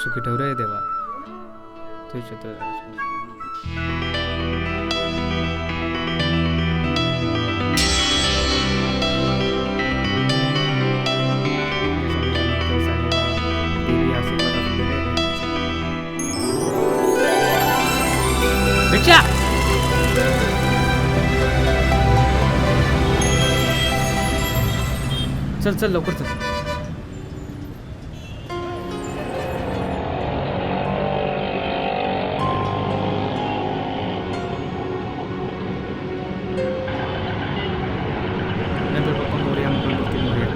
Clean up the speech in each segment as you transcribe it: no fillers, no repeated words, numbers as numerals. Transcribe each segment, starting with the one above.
सुखी ठेव रे देवा. तुझी चित्र भिक्षा चल चल लवकर चल. गणपती बाप्पा मोरया, मंगलमूर्ती मोरया.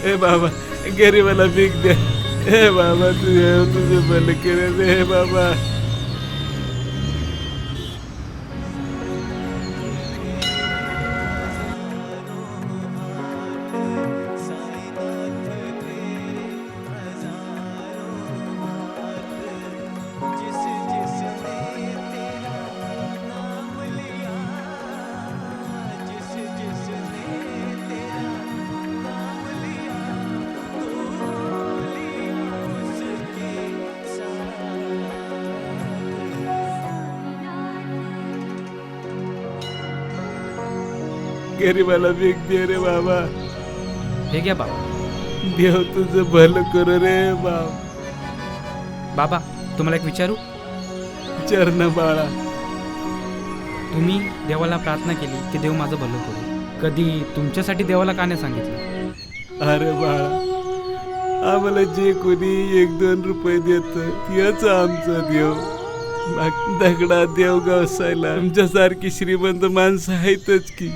ए बाबा गरीबाला भीक दे. ए बाबा तुझे भलं केलं रे बाबा. गरीबाला भीक दे रे बाबा. हे घ्या बाबा. देव तुझं भलं करू रे बाबा. बाबा तुम्हाला एक विचारू. चरण बाळा. तुम्ही देवाला प्रार्थना केली की देव माझं भलं करू. कधी तुमच्यासाठी देवाला का नाही सांगितलं? अरे बाळा आम्हाला जे कोणी 1-2 रुपये देत याच आमचा देव. दगडा देव गवसायला तुमच्यासारखी श्रीमंत माणसं आहेतच की.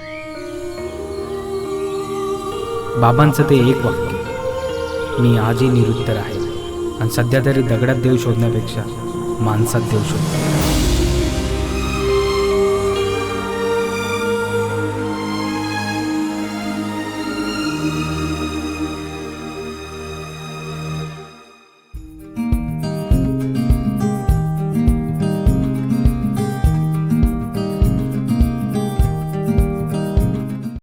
बाबांचं ते एक वाक्य मी आजही निरुत्तर आहे. आणि सध्या तरी दगडात देव शोधण्यापेक्षा माणसात देव शोधतो.